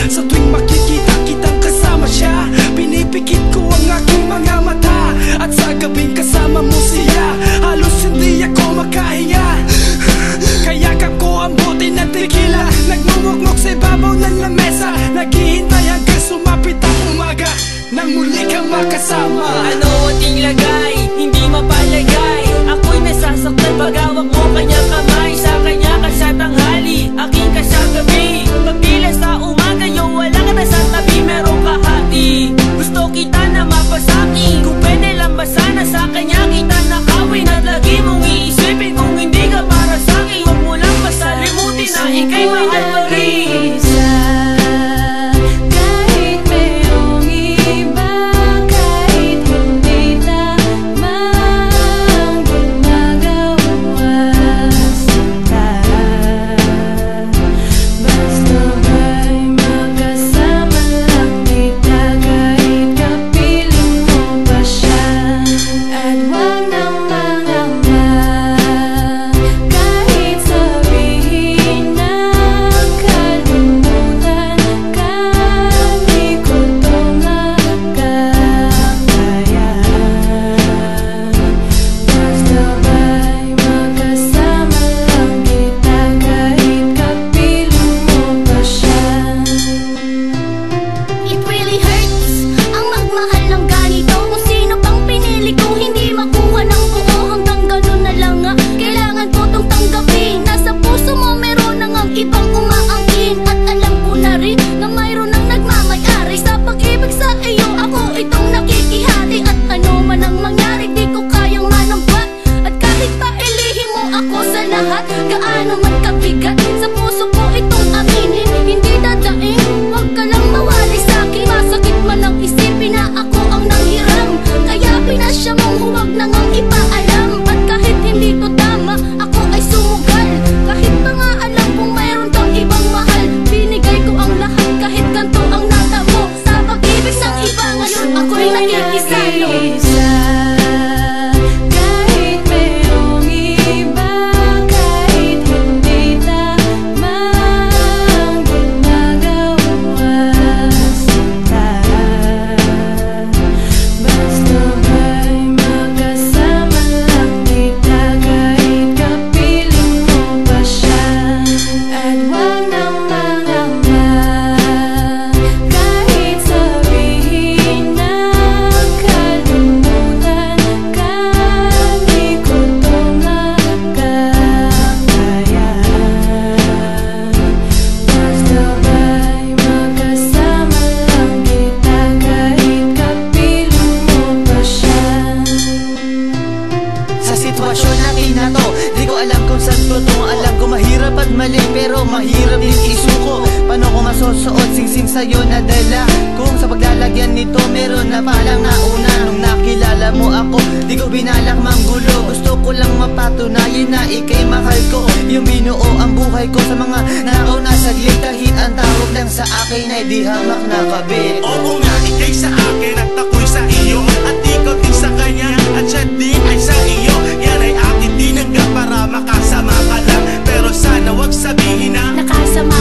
Sa tuwing makikita kitang kasama siya, pinipikit ko ang aking mga mata. At sa gabing kasama mo siya, halos hindi ako makahinga. Kayakap ko ang bote na tequila, nagmumukmok sa ibabaw ng lamesa, naghihintay hanggang sumapit ang umaga nang muli kang makasama. Ano ating lagay, hindi mapalagay. Ako'y nasasaktan pag hawak mo kanyang kamay. Sa kanya ka sa tanghali, aking ka sa gabi. Pagpila sa umaga, yung wala ka na sa tabi, merong kahati. Gusto kita na mapasaki, kung pwede lang ba sana sa kanya kita nakawin. At lagi mong iisipin kung hindi ka para sa'kin, huwag mo lang masalimutin na ika'y mahal pa rin. Gaano man kabigat sa puso ko itong aminin, hindi dadaing, huwag ka lang mawali sa'kin. Masakit man ang isipin na ako ang nanghiram, kaya pinasya mong huwag na ngang ipaalam. At kahit hindi to tama, ako ay sumugal. Kahit pa nga alam kung mayroon kang ibang mahal, binigay ko ang lahat kahit ganito ang natamo. Sa pag-ibig ng iba ngayon ako'y nakikisalo. Di ko alam kung saan totoo. Alam ko mahirap at mali, pero mahirap din isuko. Paano ko masusuot singsing sa'yo na dala, kung sa paglalagyan nito meron na palang nauna. Nung nakilala mo ako, di ko binalak manggulo. Gusto ko lang mapatunayan na ika'y mahal ko. Yung binuo ang buhay ko sa mga nakaw na saglit. Kahit ang tawag lang sa akin ay di hamak na kabit. Oo nga, ika'y sa akin at ako'y sa iyo, at ikaw din sa kanya at siya din ay sa iyo. Yan ay akin din hanggang para makasama ka lang, pero sana wag sabihin na nakasama